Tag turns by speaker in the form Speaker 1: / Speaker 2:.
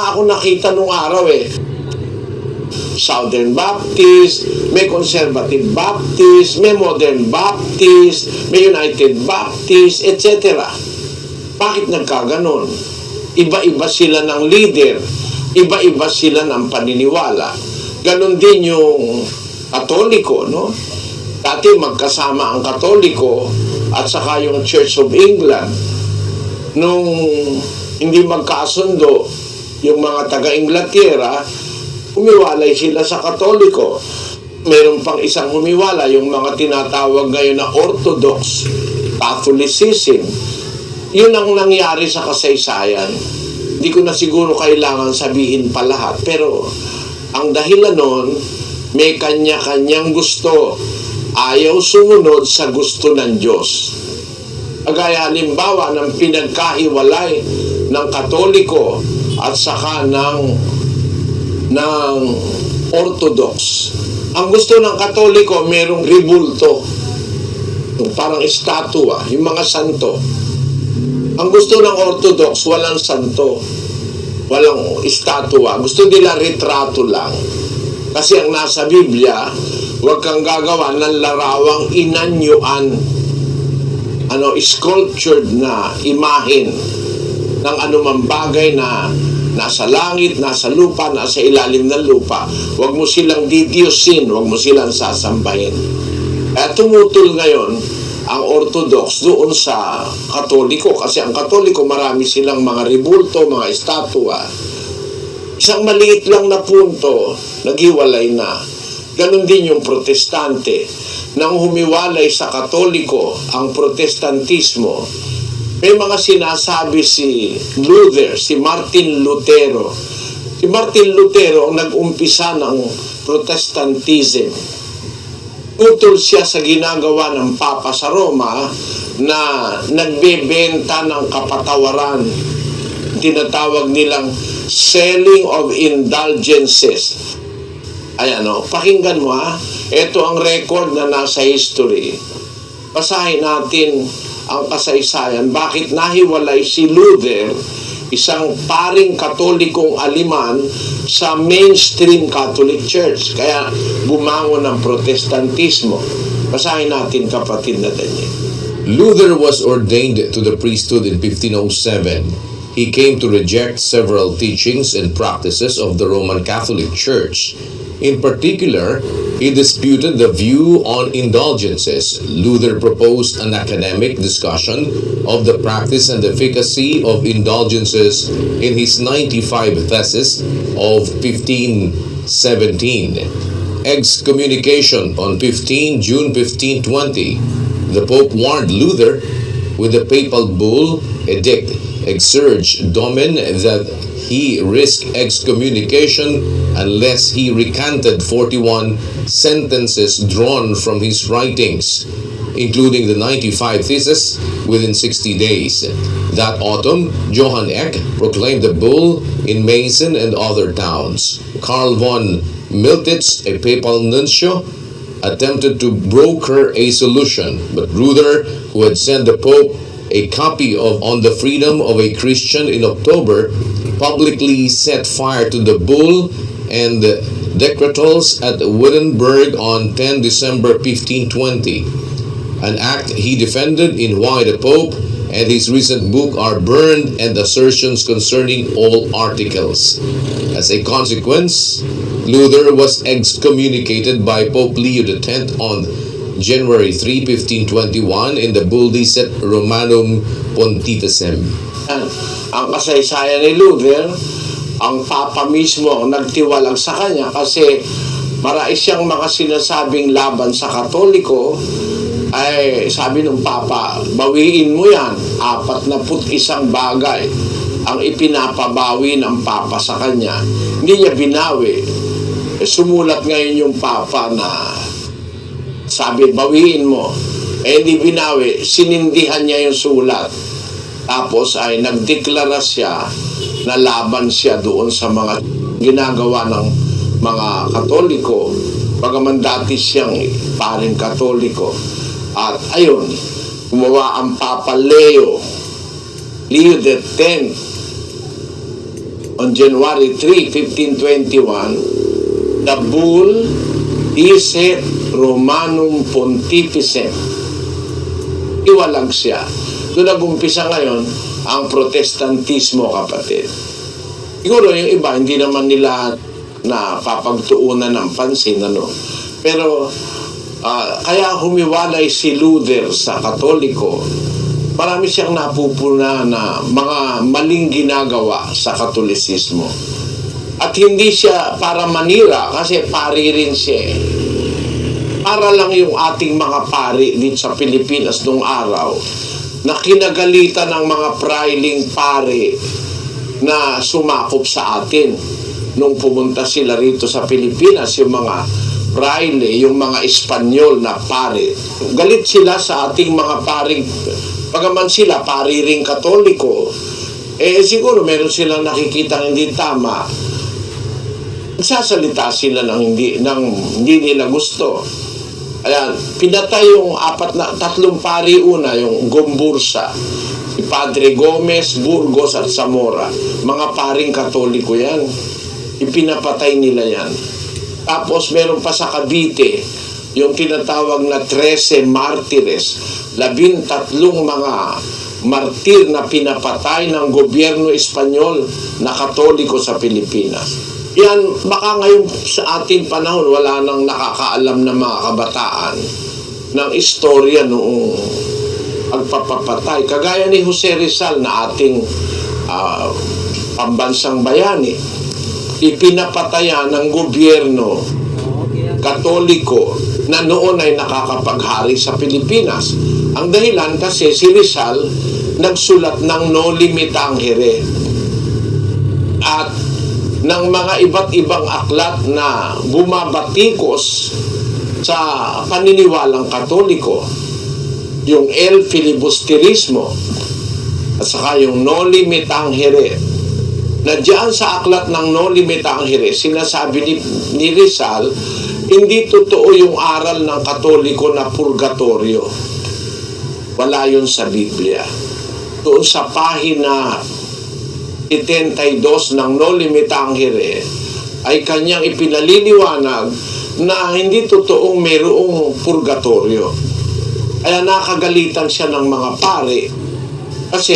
Speaker 1: nga ako nakita nung araw Southern Baptist, may Conservative Baptist, may Modern Baptist, may United Baptist, etc. Bakit nagkaganon? Iba-iba sila ng leader, iba-iba sila ng paniniwala. Ganon din yung Katoliko, no? Dati magkasama ang Katoliko at saka yung Church of England. Nung hindi magkasundo yung mga taga-Inglaterra, humiwalay sila sa Katoliko. Meron pang isang humiwala, yung mga tinatawag ngayon na Orthodox Catholicism. Yun ang nangyari sa kasaysayan. Hindi ko na siguro kailangan sabihin pa lahat. Pero ang dahilan nun, may kanya-kanyang gusto. Ayaw sumunod sa gusto ng Diyos. Agaya halimbawa ng pinagkahiwalay ng Katoliko at saka ng Orthodox. Ang gusto ng Katoliko, merong ribulto. Parang estatwa, yung mga santo. Ang gusto ng Orthodox, walang santo. Walang estatwa. Gusto nila retrato lang. Kasi ang nasa Biblia, huwag kang gagawa ng larawang inanyuan. Sculptured na imahin ng anumang bagay na nasa langit, nasa lupa, nasa ilalim ng lupa. Huwag mo silang didiyosin, huwag mo silang sasambahin. Kaya tumutol ngayon ang Orthodox doon sa Katoliko. Kasi ang Katoliko, marami silang mga ribulto, mga estatwa. Isang maliit lang na punto, naghiwalay na. Ganon din yung Protestante. Nang humiwalay sa Katoliko ang Protestantismo, may mga sinasabi si Luther, si Martin Lutero. Si Martin Lutero ang nag-umpisa ng Protestantism. Utol siya sa ginagawa ng Papa sa Roma na nagbebenta ng kapatawaran. Tinatawag nilang selling of indulgences. Ayan pakinggan mo Ito ang record na nasa history. Basahin natin ang kasaysayan. Bakit nahiwalay si Luther, isang paring Katolikong Aleman, sa mainstream Catholic Church. Kaya bumangon ng Protestantismo. Basahin natin, kapatid na Daniel.
Speaker 2: Luther was ordained to the priesthood in 1507. He came to reject several teachings and practices of the Roman Catholic Church. In particular, he disputed the view on indulgences. Luther proposed an academic discussion of the practice and efficacy of indulgences in his 95 Theses of 1517. Excommunication on June 1520. The Pope warned Luther with the papal bull edict Exsurge Domen that he risked excommunication unless he recanted 41 sentences drawn from his writings, including the 95 Theses, within 60 days. That autumn, Johann Eck proclaimed the bull in Meissen and other towns. Karl von Miltitz, a papal nuncio, attempted to broker a solution, but Luther, who had sent the Pope a copy of On the Freedom of a Christian in October, publicly set fire to the bull and decretals at Wittenberg on 10 December 1520, an act he defended in Why the Pope and his recent book are burned and assertions concerning all articles. As a consequence, Luther was excommunicated by Pope Leo X on January 3, 1521 in the Bull Dicet Romanum Pontificem.
Speaker 1: Ang kasaysayan ni Luther, ang Papa mismo ang nagtiwalag sa kanya kasi marami siyang mga sinasabing laban sa Katoliko. Ay sabi ng Papa, bawiin mo yan. 41 bagay ang ipinapabawi ng Papa sa kanya. Hindi niya binawi. Sumulat ngayon yung Papa na sabi, bawiin mo. Hindi binawi. Sinindihan niya yung sulat. Tapos ay nagdeklara siya na laban siya doon sa mga ginagawa ng mga Katoliko. Bagaman dati siyang paring Katoliko. At ayun, gumawa ang Papa Leo X. on January 3, 1521, the bull Dice Romanum Pontificem. Iwalag siya. Doon nag-umpisa ngayon ang protestantismo, kapatid. Siguro yung iba, hindi naman nila na papagtuunan ng pansin, ano. Pero, kaya humiwalay si Luther sa Katoliko. Marami siyang napupuna na mga maling ginagawa sa Katolisismo. At hindi siya para manira, kasi pari rin siya. Para lang yung ating mga pari dito sa Pilipinas nung araw, na kinagalitan ng mga prailing pari na sumakop sa atin. Nung pumunta sila rito sa Pilipinas, yung mga praile, yung mga Espanyol na pari. Galit sila sa ating mga paring, pagaman sila pari ring Katoliko, siguro meron silang nakikita hindi tama. Nagsasalita sila ng hindi nila gusto. Ayan, pinatay yung tatlong pari una, yung Gombursa, si Padre Gomez, Burgos at Zamora. Mga paring Katoliko yan. Ipinapatay nila yan. Tapos meron pa sa Cavite, yung tinatawag na 13 martires, 13 mga martir na pinapatay ng gobyerno Espanyol na Katoliko sa Pilipinas. Yan, baka ngayon sa ating panahon, wala nang nakakaalam na mga kabataan ng istorya noong pagpapatay. Kagaya ni Jose Rizal na ating pambansang bayani, ipinapatayan ng gobyerno Katoliko na noon ay nakakapaghari sa Pilipinas. Ang dahilan kasi si Rizal nagsulat ng Noli Me Tangere at ng mga iba't ibang aklat na bumabatikos sa paniniwalang Katoliko, yung El Filibusterismo at saka yung Noli Me Tangere. Na diyan sa aklat ng Noli Me Tangere, sinasabi ni Rizal, hindi totoo yung aral ng Katoliko na purgatorio. Wala yun sa Biblia. Doon sa pahina 72 ng Noli Me Tangere ay kanyang ipinaliliwanag na hindi totoong mayroong purgatorio. Kaya nakagalitan siya ng mga pare kasi